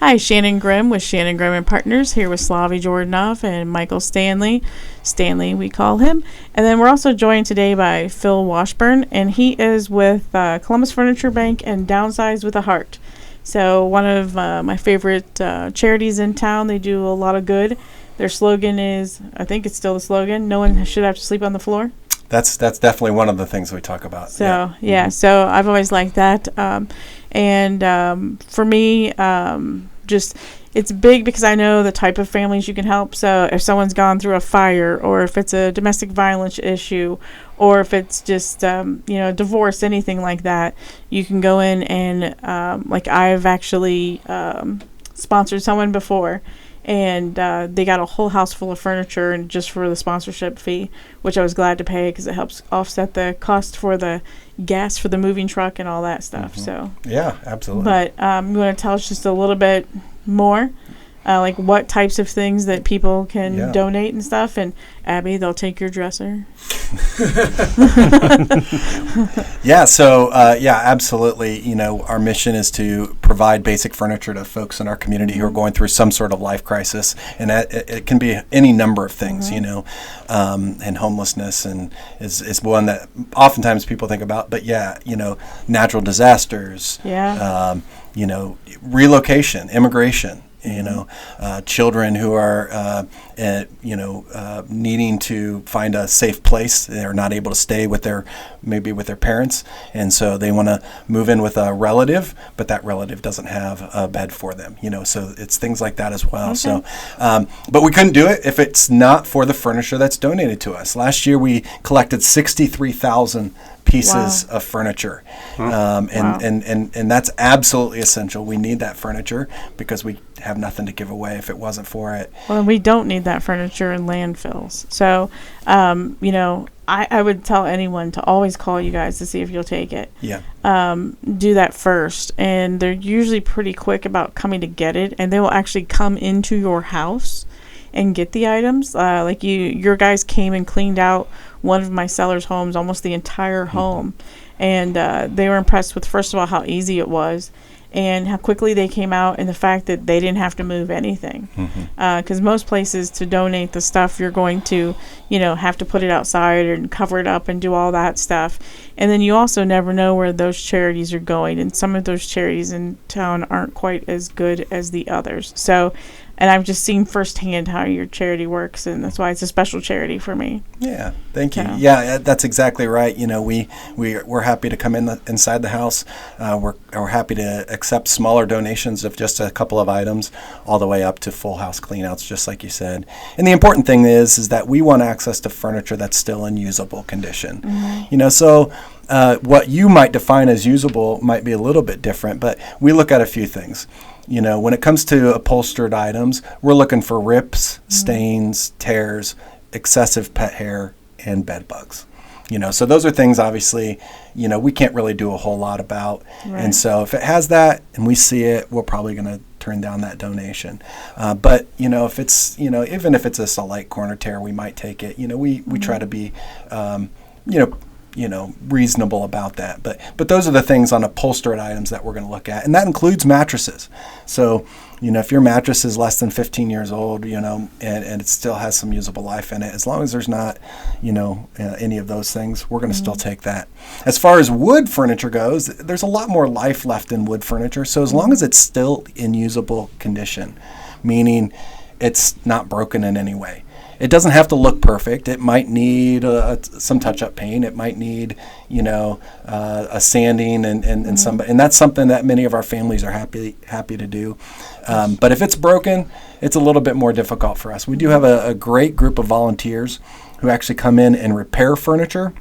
Hi, Shannon Grimm with Shannon Grimm and Partners, here with Slavi Jordanov and Michael Stanley. Stanley, we call him. And then we're also joined today by Phil Washburn, and he is with Columbus Furniture Bank and Downsize with a Heart. So one of my favorite charities in town. They do a lot of good. Their slogan is, I think it's still the slogan, no one should have to sleep on the floor. That's definitely one of the things we talk about. So, so I've always liked that. For me, just it's big because I know the type of families you can help. So if someone's gone through a fire, or if it's a domestic violence issue, or if it's just divorce, anything like that, you can go in and like I've actually sponsored someone before, and they got a whole house full of furniture, and just for the sponsorship fee, which I was glad to pay because it helps offset the cost for the gas for the moving truck and all that stuff. So yeah, absolutely. But you want to tell us just a little bit more, like what types of things that people can donate and stuff? And Abby, they'll take your dresser. Absolutely. Our mission is to provide basic furniture to folks in our community who are going through some sort of life crisis, and it can be any number of things, and homelessness and is one that oftentimes people think about. But natural disasters, relocation, immigration. Children who are, needing to find a safe place. They're not able to stay with their parents, and so they want to move in with a relative, but that relative doesn't have a bed for them. So it's things like that as well. Okay. So, but we couldn't do it if it's not for the furniture that's donated to us. Last year we collected 63,000 pieces of furniture, and that's absolutely essential. We need that furniture because we have nothing to give away if it wasn't for it. Well, we don't need that furniture in landfills. So, I would tell anyone to always call you guys to see if you'll take it. Yeah. Do that first, and they're usually pretty quick about coming to get it, and they will actually come into your house and get the items. Like your guys came and cleaned out one of my sellers' homes, almost the entire home, and they were impressed with, first of all, how easy it was, and how quickly they came out, and the fact that they didn't have to move anything. Because most places, to donate the stuff, you're going to have to put it outside and cover it up and do all that stuff, and then you also never know where those charities are going, and some of those charities in town aren't quite as good as the others. So, and I've just seen firsthand how your charity works, and that's why it's a special charity for me. Yeah, thank you. Yeah, that's exactly right. We're happy to come inside the house. We're happy to accept smaller donations of just a couple of items, all the way up to full house cleanouts, just like you said. And the important thing is that we want access to furniture that's still in usable condition. So what you might define as usable might be a little bit different, but we look at a few things. When it comes to upholstered items, we're looking for rips, stains, tears, excessive pet hair, and bed bugs. So those are things, obviously, we can't really do a whole lot about. Right. And so if it has that and we see it, we're probably going to turn down that donation. But, if it's, even if it's just a light corner tear, we might take it. We try to be, reasonable about that. But those are the things on upholstered items that we're going to look at. And that includes mattresses. So, if your mattress is less than 15 years old, and it still has some usable life in it, as long as there's not, any of those things, we're going to still take that. As far as wood furniture goes, there's a lot more life left in wood furniture. So as long as it's still in usable condition, meaning it's not broken in any way. It doesn't have to look perfect. It might need some touch-up paint. It might need, a sanding and that's something that many of our families are happy to do. But if it's broken, it's a little bit more difficult for us. We do have a great group of volunteers who actually come in and repair furniture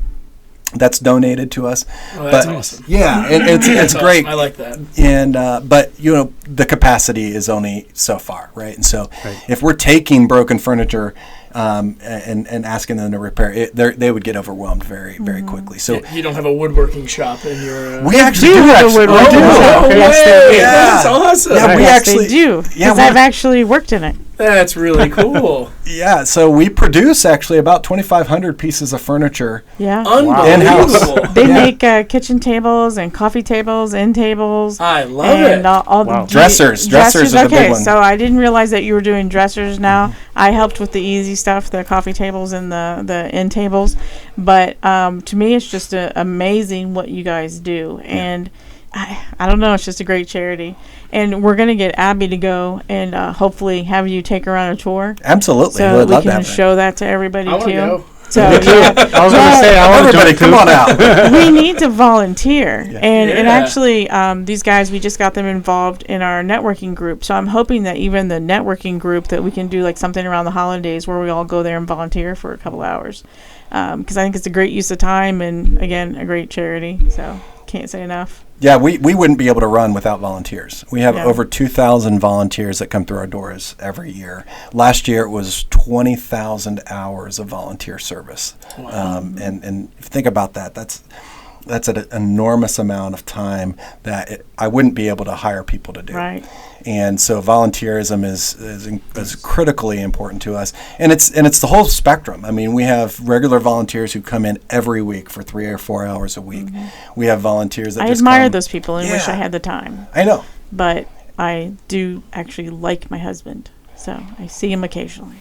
that's donated to us. Oh, that's awesome. Yeah, it's great. Awesome. I like that. And but the capacity is only so far, right? And so if we're taking broken furniture and asking them to repair it, they would get overwhelmed very, very quickly. So you don't have a woodworking shop in your. We actually do have a woodworking shop. Yes, they do. That's awesome. Yeah, we actually do. Because I've actually worked in it. That's really cool. Yeah, so we produce actually about 2,500 pieces of furniture. Yeah. Unbelievable. They make kitchen tables and coffee tables, end tables. I love and it. All Wow. the Dressers are the big one. So I didn't realize that you were doing dressers now. I helped with the easy stuff, the coffee tables and the end tables. But to me, it's just amazing what you guys do. And I don't know, it's just a great charity. And we're going to get Abby to go and hopefully have you take her on a tour. Absolutely. So We'd we love to can have that. show that to everybody I want to too. go. So yeah. I was going to say, I want to Everybody, come on out. We need to volunteer. And Yeah. actually, these guys, we just got them involved in our networking group. So I'm hoping that even the networking group, that we can do like something around the holidays where we all go there and volunteer for a couple hours. Because I think it's a great use of time and, again, a great charity. So can't say enough. Yeah, we wouldn't be able to run without volunteers. We have Yeah. over 2,000 volunteers that come through our doors every year. Last year it was 20,000 hours of volunteer service. Wow. And if you think about that, that's an enormous amount of time that I wouldn't be able to hire people to do. Right. And so volunteerism is critically important to us, and it's the whole spectrum. I mean, we have regular volunteers who come in every week for 3 or 4 hours a week. We have volunteers that I just admire come. those people and wish Yeah. I had the time. I know. But I do actually like my husband. So I see him occasionally.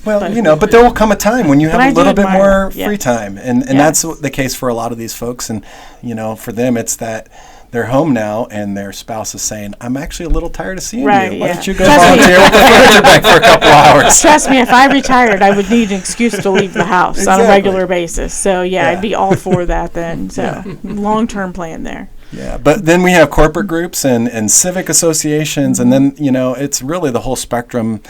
Well, But- but there will come a time when you have I a do little bit admire more them, yeah. free time, and Yes. that's the case for a lot of these folks. And for them, it's that they're home now, and their spouse is saying, "I'm actually a little tired of seeing Right, you. Why yeah. don't you go Trust me. volunteer with the furniture bank for a couple hours?" Trust me, if I retired, I would need an excuse to leave the house on a Exactly. regular basis. So, yeah, Yeah. I'd be all for that then. So, long-term plan there. Yeah, but then we have corporate groups and civic associations, and then it's really the whole spectrum.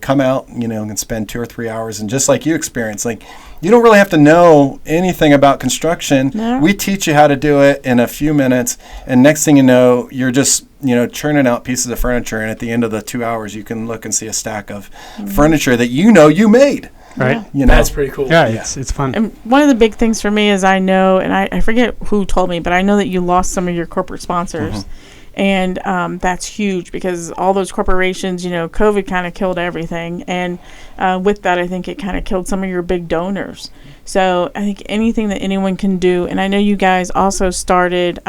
Come out, and spend 2 or 3 hours, and just like you experience, like you don't really have to know anything about construction. No. We teach you how to do it in a few minutes, and next thing you know, you're just churning out pieces of furniture, and at the end of the 2 hours, you can look and see a stack of furniture that you made. Right? That's pretty cool. Yeah, it's fun. And one of the big things for me is I know, and I forget who told me, but I know that you lost some of your corporate sponsors. And that's huge because all those corporations, COVID kind of killed everything. And with that, I think it kind of killed some of your big donors. So I think anything that anyone can do, and I know you guys also started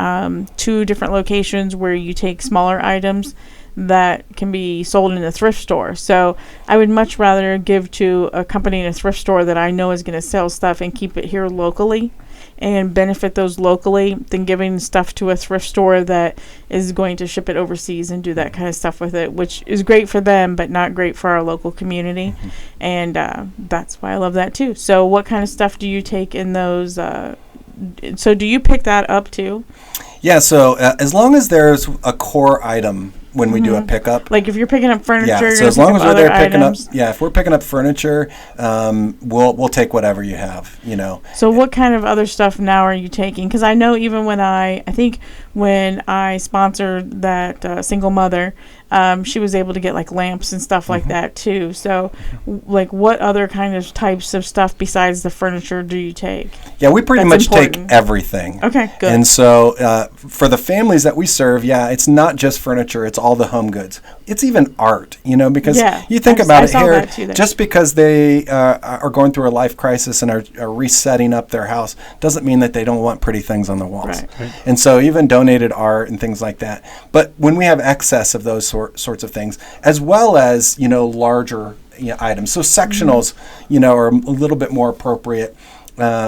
2 different locations where you take smaller items that can be sold in a thrift store. So I would much rather give to a company in a thrift store that I know is going to sell stuff and keep it here locally and benefit those locally than giving stuff to a thrift store that is going to ship it overseas and do that kind of stuff with it, which is great for them but not great for our local community. And that's why I love that too. So what kind of stuff do you take in those? So do you pick that up too? Yeah, so as long as there's a core item when we do a pickup. Like if you're picking up furniture, Yeah, you're so gonna as long pick as up we're there other picking items. up, if we're picking up furniture, we'll take whatever you have, So what kind of other stuff now are you taking? Because I know even when I think when I sponsored that single mother, she was able to get like lamps and stuff like that too. So like what other kind of types of stuff besides the furniture do you take? Yeah, we pretty That's much take important. everything. Okay, good. And so for the families that we serve, it's not just furniture, it's all the home goods. It's even art, because Yeah, you think I about it saw here, that too there. just because they are going through a life crisis and are resetting up their house doesn't mean that they don't want pretty things on the walls. Right. And so even donated art and things like that. But when we have excess of those sorts of things, as well as, larger items. So sectionals, are a little bit more appropriate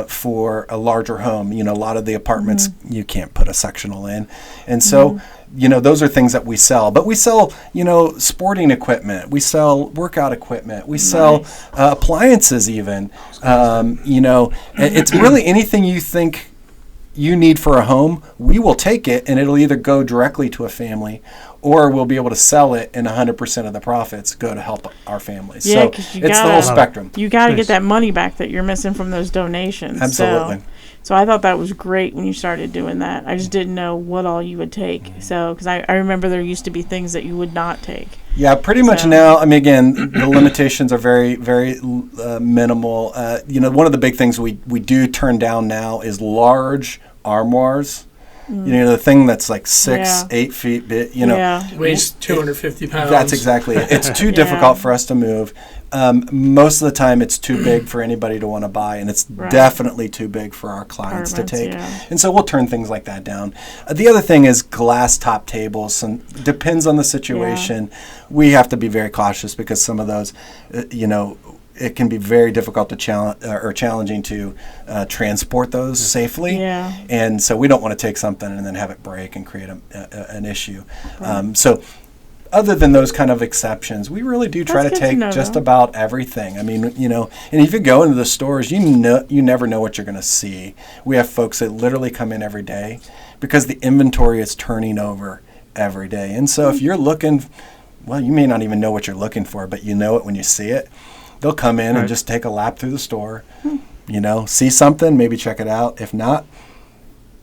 for a larger home. A lot of the apartments you can't put a sectional in. And so, those are things that we sell. But we sell, sporting equipment. We sell workout equipment. We sell appliances even. It's really anything you think you need for a home, we will take it, and it'll either go directly to a family or we'll be able to sell it, and 100% of the profits go to help our families. Yeah, So 'cause you it's the gotta- whole spectrum. You got to Nice. get that money back that you're missing from those donations. Absolutely. So I thought that was great when you started doing that. I just didn't know what all you would take. So, because I remember there used to be things that you would not take. Yeah, pretty much So- now. I mean, again, the limitations are very, very minimal. One of the big things we do turn down now is large armoires. the thing that's like 6, Yeah. 8 feet, Weighs 250 pounds. That's exactly it. It's too difficult for us to move. Most of the time, it's too big for anybody to want to buy, and it's definitely too big for our clients to take. Yeah. And so we'll turn things like that down. The other thing is glass top tables, and depends on the situation. We have to be very cautious because some of those, it can be very difficult to challenging to transport those safely. Yeah. And so we don't want to take something and then have it break and create an issue. Right. So other than those kind of exceptions, we really do try to That's good take to know, just though. about everything. I mean, and if you go into the stores, you never know what you're going to see. We have folks that literally come in every day because the inventory is turning over every day. And so if you're looking, well, you may not even know what you're looking for, but you know it when you see it. They'll come in and just take a lap through the store, see something, maybe check it out. If not,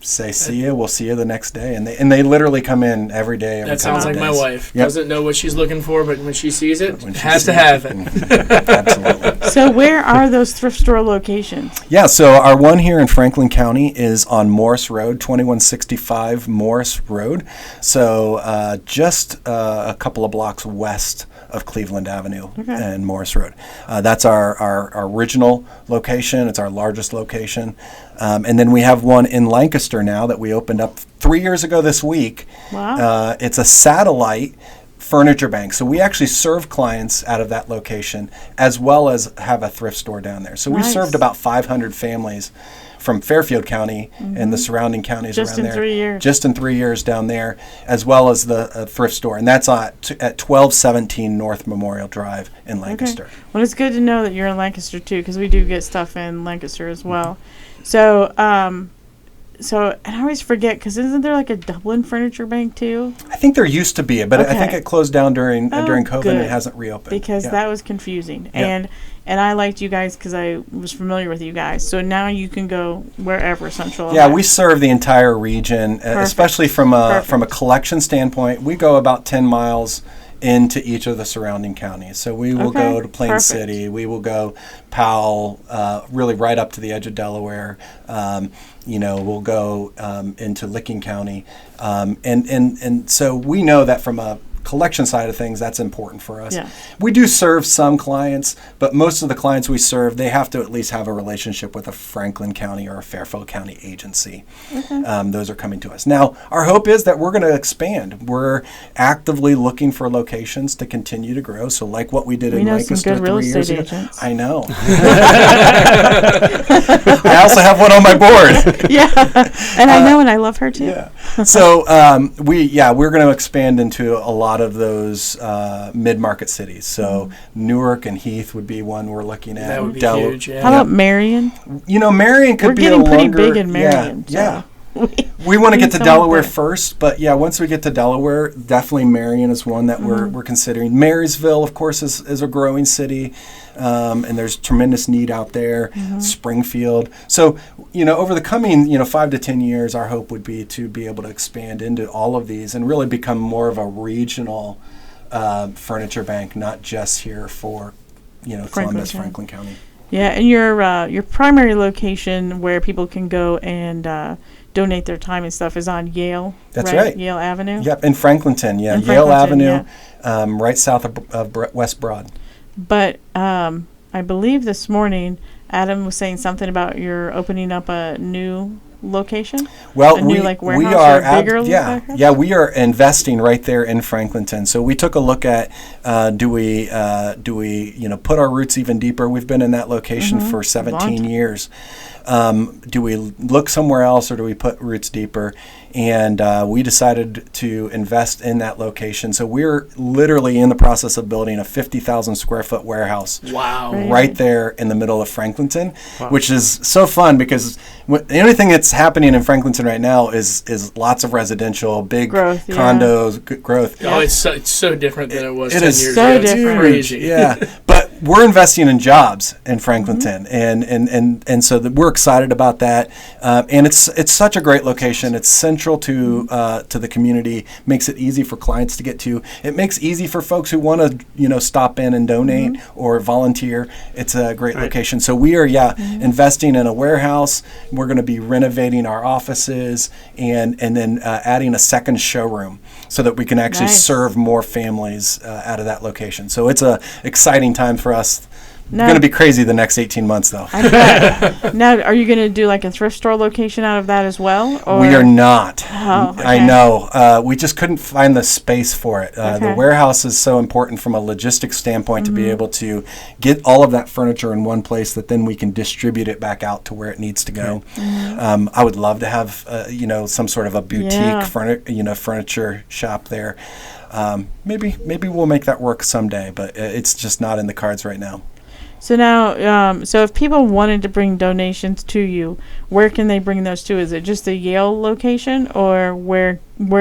say see you. We'll see you the next day, and they literally come in every day. That sounds like my wife. Yep. Doesn't know what she's looking for, but when she sees it, When she has to sees have it. it. Absolutely. So where are those thrift store locations? Yeah, so our one here in Franklin County is on Morris Road, 2165 Morris Road. So just a couple of blocks west of Cleveland Avenue and Morris Road. That's our original location. It's our largest location. And then we have one in Lancaster now that we opened up 3 years ago this week. Wow. It's a satellite furniture bank. So we actually serve clients out of that location as well as have a thrift store down there. So we Nice. served about 500 families from Fairfield County and the surrounding counties Just around in there. 3 years. Just in 3 years down there, as well as the thrift store. And that's at 1217 North Memorial Drive in Lancaster. Okay. Well, it's good to know that you're in Lancaster too, because we do get stuff in Lancaster as well. So, and I always forget, because isn't there like a Dublin furniture bank too? I think there used to be, but I think Okay. it closed down during COVID and good. it hasn't reopened. Because Yeah. that was confusing. Yeah. And I liked you guys because I was familiar with you guys. So now you can go wherever Central. Yeah, Ohio. we serve the entire region, especially from a collection standpoint. We go about 10 miles into each of the surrounding counties. So we will Okay, go to Plain perfect. City. We will go Powell, really right up to the edge of Delaware. We'll go into Licking County. And so we know that from a collection side of things, that's important for us. Yeah. We do serve some clients, but most of the clients we serve, they have to at least have a relationship with a Franklin County or a Fairfield County agency. Those are coming to us. Now, our hope is that we're going to expand. We're actively looking for locations to continue to grow. So like what we did We in know some Lancaster good real 3 years estate ago. agents. I know. I also have one on my board. Yeah. And I know, and I love her too. Yeah. So we're going to expand into a lot of those mid-market cities. So Newark and Heath would be one we're looking at. That would be Del- huge, yeah. How about Marion? Marion could We're be getting a pretty longer, big in Marion. Yeah. so We want to need get to someone Delaware there. first, but once we get to Delaware, definitely Marion is one that we're considering. Marysville, of course, is a growing city, and there's tremendous need out there. Springfield. So, over the coming 5 to 10 years, our hope would be to be able to expand into all of these and really become more of a regional furniture bank, not just here for Columbus, County. Franklin County. Yeah, and your primary location where people can go and donate their time and stuff is on Yale. That's right. Yale Avenue. Yep, in Franklinton, In Yale Franklinton, Avenue, right south of West Broad. But I believe this morning Adam was saying something about you're opening up a new location. Well, a new, we warehouse are or a bigger warehouse? we are investing right there in Franklinton. So we took a look at do we put our roots even deeper? We've been in that location for 17 years. Do we look somewhere else or do we put roots deeper? And we decided to invest in that location. So we're literally in the process of building a 50,000 square foot warehouse. Wow. Right there in the middle of Franklinton, which is so fun because the only thing that's happening in Franklinton right now is lots of residential, big Growth, yeah. condos, growth. Oh, it's so different than it was It 10 is years so ago. It's different. crazy. Yeah, but we're investing in jobs in Franklinton, and so we're excited about that. And it's such a great location. It's central to the community. Makes it easy for clients to get to. It makes it easy for folks who want to stop in and donate or volunteer. It's a great location. So we are investing in a warehouse. We're going to be renovating our offices and then adding a second showroom so that we can actually serve more families out of that location. So it's a exciting time for us. No. Going to be crazy the next 18 months, though. I bet. Now, are you going to do like a thrift store location out of that as well? Or? We are not. Oh, okay. I know. We just couldn't find the space for it. The warehouse is so important from a logistics standpoint to be able to get all of that furniture in one place that then we can distribute it back out to where it needs to go. I would love to have some sort of a boutique furniture shop there. Maybe we'll make that work someday, but it's just not in the cards right now. So now, so if people wanted to bring donations to you, where can they bring those to? Is it just the Yale location, or where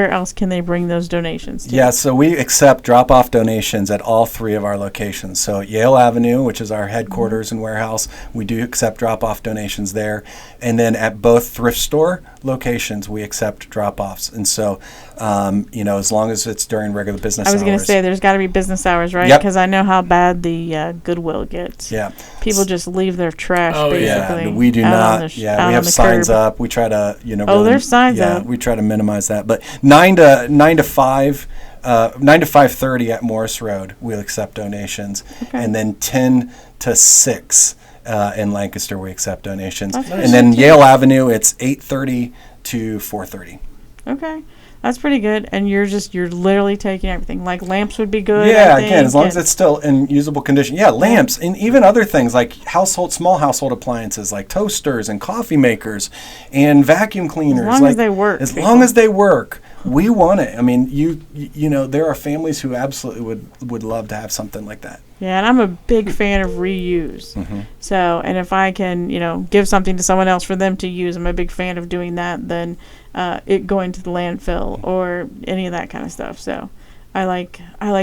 else can they bring those donations to? Yeah, so we accept drop-off donations at all 3 of our locations. So at Yale Avenue, which is our headquarters and warehouse, we do accept drop-off donations there. And then at both thrift store locations, we accept drop-offs. And so, as long as it's during regular business hours. I was going to say, there's got to be business hours, right? Yep. Because I know how bad the Goodwill gets. Yeah. People just leave their trash, basically. Yeah, we do not. We have signs curb. up. We try to, there's signs up. Yeah, we try to minimize that. But 9 to 5, 9 to 5:30 at Morris Road, we'll accept donations, and then 10 to 6 in Lancaster, we accept donations, and then Yale Avenue, it's 8:30 to 4:30. Okay. That's pretty good. And you're literally taking everything. Like lamps would be good. Yeah, again, as long as it's still in usable condition. Yeah, lamps and even other things like small household appliances like toasters and coffee makers and vacuum cleaners. As long as they work. As long as they work. We want it. I mean, you know, there are families who absolutely would love to have something like that. Yeah, and I'm a big fan of reuse. So, and if I can, give something to someone else for them to use, I'm a big fan of doing that than it going to the landfill or any of that kind of stuff. So, I like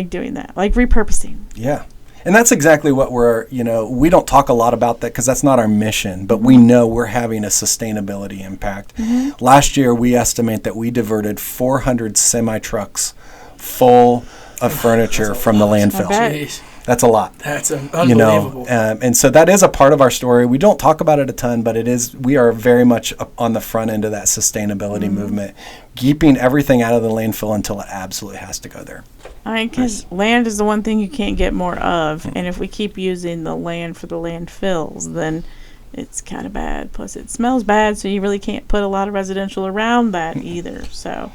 doing that, like repurposing. Yeah. And that's exactly what we don't talk a lot about that because that's not our mission, but we know we're having a sustainability impact. Last year, we estimate that we diverted 400 semi-trucks full of furniture from the landfill. Jeez. That's a lot. That's unbelievable. And so that is a part of our story. We don't talk about it a ton, but we are very much on the front end of that sustainability movement, keeping everything out of the landfill until it absolutely has to go there. Because land is the one thing you can't get more of, and if we keep using the land for the landfills, then it's kind of bad. Plus, it smells bad, so you really can't put a lot of residential around that either. So,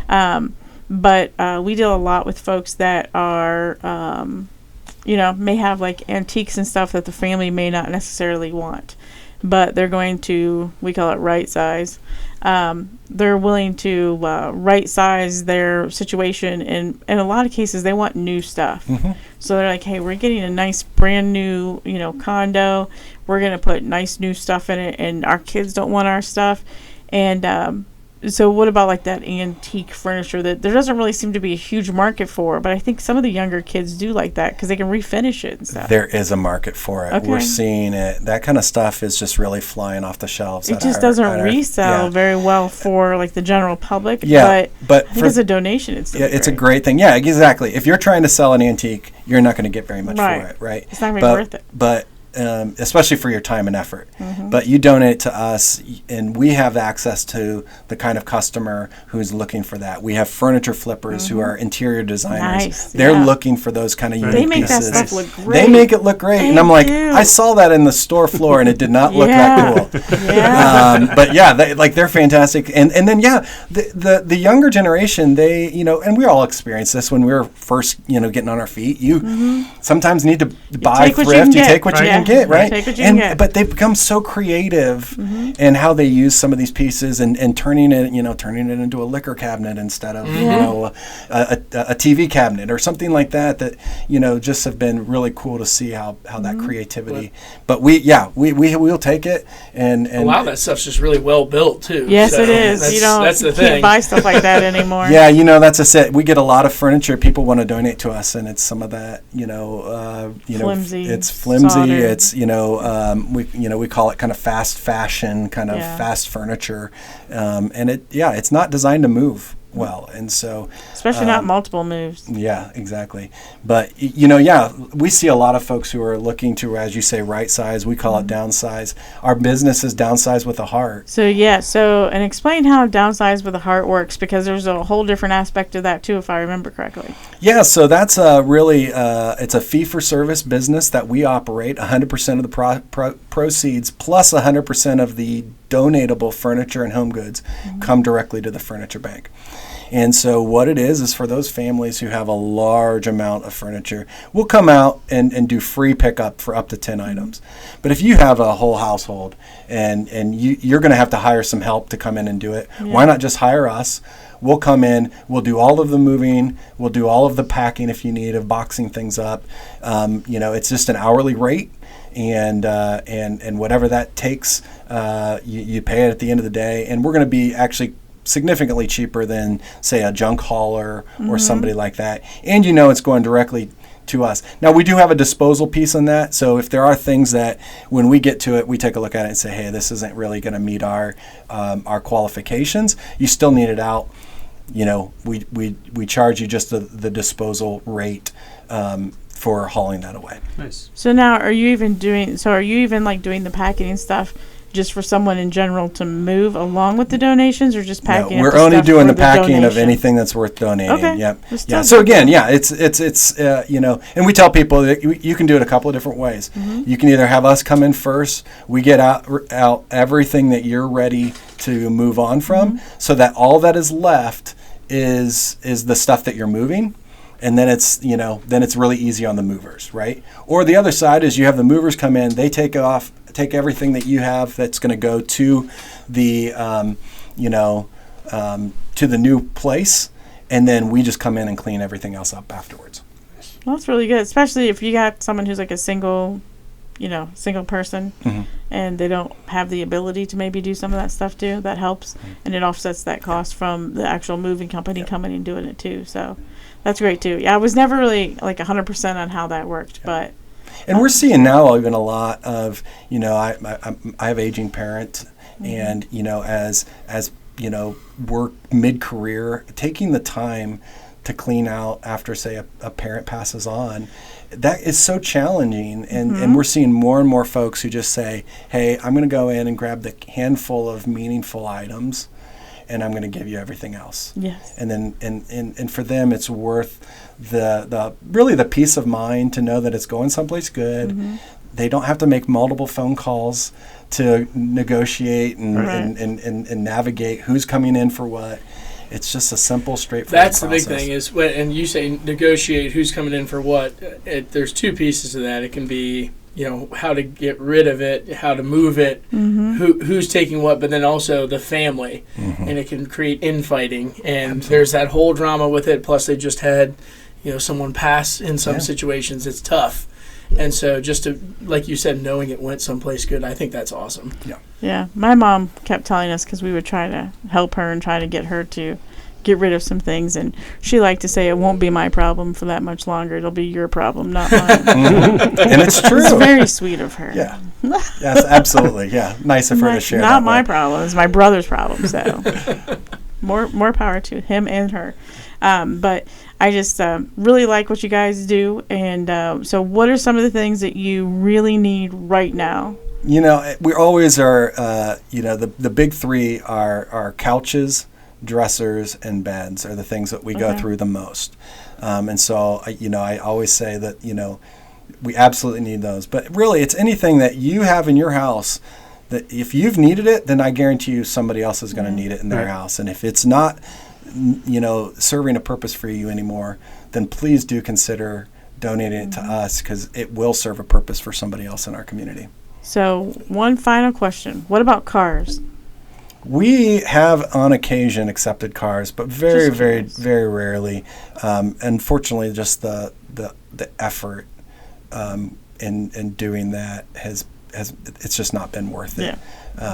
but we deal a lot with folks that are, may have like antiques and stuff that the family may not necessarily want, but they're going to, we call it right size. They're willing to right size their situation, and in a lot of cases they want new stuff. So they're like, hey, we're getting a nice brand new condo, we're going to put nice new stuff in it, and our kids don't want our stuff. And so what about like that antique furniture that there doesn't really seem to be a huge market for, but I think some of the younger kids do like that because they can refinish it and stuff. There is a market for it. Okay. We're seeing it. That kind of stuff is just really flying off the shelves. It just doesn't resell very well for like the general public. Yeah, but I think as a donation, it's a great thing. Yeah, exactly. If you're trying to sell an antique, you're not going to get very much for it, right? It's not going to be worth it. But especially for your time and effort. But you donate to us, and we have access to the kind of customer who's looking for that. We have furniture flippers who are interior designers. Nice. They're looking for those kind of unique pieces. They make that stuff look great. They make it look great. And I'm like, I saw that in the store floor, and it did not look that cool. But yeah, they're fantastic. And then, the younger generation, they, and we all experienced this when we were first, getting on our feet. You sometimes need to buy thrift. You take what you can can get, right? Take what you can get. But they've become so creative in how they use some of these pieces and turning it into a liquor cabinet instead of a TV cabinet or something like that just have been really cool to see how that creativity. But we'll take it and a lot of that stuff's just really well built too. Yes, it is. That's the thing. Can't buy stuff like that anymore. Yeah, that's a set. We get a lot of furniture people want to donate to us, and it's some of that, flimsy. It's flimsy. Soldered. It's we call it kind of fast fashion, kind of fast furniture, and it's not designed to move well, and so especially not multiple moves. Yeah, exactly. But we see a lot of folks who are looking to, as you say, right size. We call it downsize. Our business is downsize with a heart. So and explain how downsize with a heart works, because there's a whole different aspect of that too, if I remember correctly. Yeah, so that's it's a fee for service business that we operate. 100% of the proceeds plus 100% of the donatable furniture and home goods come directly to the furniture bank. And so what it is for those families who have a large amount of furniture, we'll come out and do free pickup for up to 10 items. But if you have a whole household and you're going to have to hire some help to come in and do it, why not just hire us? We'll come in, we'll do all of the moving, we'll do all of the packing if you need, of boxing things up. It's just an hourly rate. And whatever that takes, you pay it at the end of the day. And we're going to be actually significantly cheaper than, say, a junk hauler or somebody like that. And it's going directly to us. Now, we do have a disposal piece on that. So if there are things that when we get to it, we take a look at it and say, hey, this isn't really going to meet our qualifications, you still need it out. We charge you just the disposal rate for hauling that away. Nice. So now, are you even doing like doing the packing and stuff just for someone in general to move along with the donations, or just packing? No, we're only doing the packing of anything that's worth donating. Okay. Yep. Yeah. So again, it's and we tell people that you can do it a couple of different ways. You can either have us come in first, we get out everything that you're ready to move on from, so that all that is left is the stuff that you're moving. And then it's really easy on the movers, right? Or the other side is you have the movers come in, they take everything that you have that's going to go to the to the new place, and then we just come in and clean everything else up afterwards. Well, that's really good, especially if you got someone who's like a single person, and they don't have the ability to maybe do some of that stuff too. That helps, and it offsets that cost from the actual moving company coming and doing it too. So that's great too. Yeah, I was never really like 100% on how that worked, but. And we're seeing now even a lot of, I have aging parents, and as we're mid-career, taking the time to clean out after, say, a parent passes on, that is so challenging. And we're seeing more and more folks who just say, hey, I'm going to go in and grab the handful of meaningful items, and I'm going to give you everything else. Yes. And then and for them, it's worth the peace of mind to know that it's going someplace good. They don't have to make multiple phone calls to negotiate and navigate who's coming in for what. It's just a simple, straightforward That's process. The big thing is, and you say negotiate who's coming in for what. There's two pieces of that. It can be, how to get rid of it, how to move it, who's taking what, but then also the family. And it can create infighting. And there's that whole drama with it. Plus, they just had, someone pass in some situations. It's tough. And so just to, like you said, knowing it went someplace good, I think that's awesome. Yeah. My mom kept telling us, because we would try to help her and try to get her to get rid of some things, and she liked to say, it won't be my problem for that much longer. It'll be your problem, not mine. And it's true. It's very sweet of her. Yeah. Yes, absolutely. Yeah. Nice of her to share that. Not my problem. It's my brother's problem. So more power to him and her. But I just really like what you guys do. And so what are some of the things that you really need right now? We always are, the big three are couches, dressers, and beds are the things that we go through the most. And so, I always say that, we absolutely need those. But really, it's anything that you have in your house that if you've needed it, then I guarantee you somebody else is going to need it in their house. And if it's not, serving a purpose for you anymore, then please do consider donating it to us because it will serve a purpose for somebody else in our community. So, one final question. What about cars? We have on occasion accepted cars, but very, Just very, curious. very rarely. Unfortunately, just the effort in doing that has it's just not been worth it.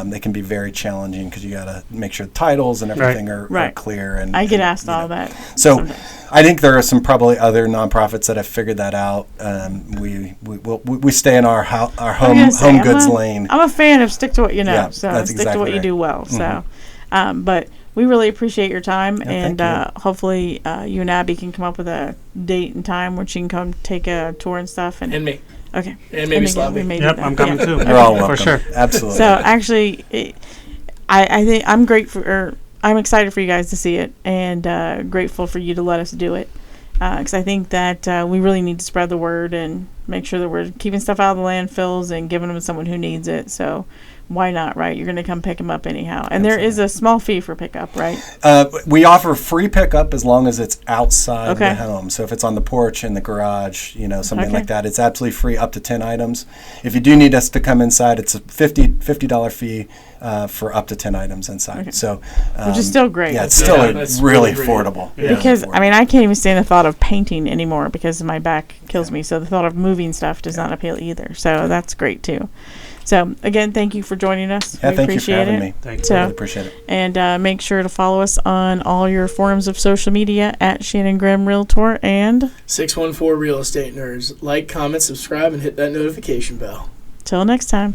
They can be very challenging because you got to make sure the titles and everything are clear. And I get and, asked you all know. that. So sometimes. I think there are some probably other nonprofits that have figured that out. We stay in our home goods lane. I'm a fan of stick to what you know. Yeah, so that's stick to exactly what you right. do well. So, but we really appreciate your time, thank and hopefully you and Abby can come up with a date and time where she can come take a tour and stuff. And me. Okay. And maybe again, Sloppy. we may do Yep, that. I'm coming Yeah. too. You're all welcome. For sure. Absolutely. So actually, I think I'm I'm excited for you guys to see it, and grateful for you to let us do it, because I think that we really need to spread the word and make sure that we're keeping stuff out of the landfills and giving them to someone who needs it. So why not, right? You're going to come pick them up anyhow. And there is a small fee for pickup, right? We offer free pickup as long as it's outside Okay. the home. So if it's on the porch, in the garage, something Okay. like that, it's absolutely free up to 10 items. If you do need us to come inside, it's a $50 fee for up to 10 items inside. Okay. So, Which is still great. Yeah, it's still that's really really great. affordable. Yeah. Because, I mean, I can't even stand the thought of painting anymore because my back kills me. So the thought of moving stuff does not appeal either. So that's great, too. So, again, thank you for joining us. Yeah, we thank you for appreciate having it. me. Thank you. So- Really appreciate it. And make sure to follow us on all your forms of social media at Shannon Grimm Realtor. And 614 Real Estate Nerds. Like, comment, subscribe, and hit that notification bell. till next time.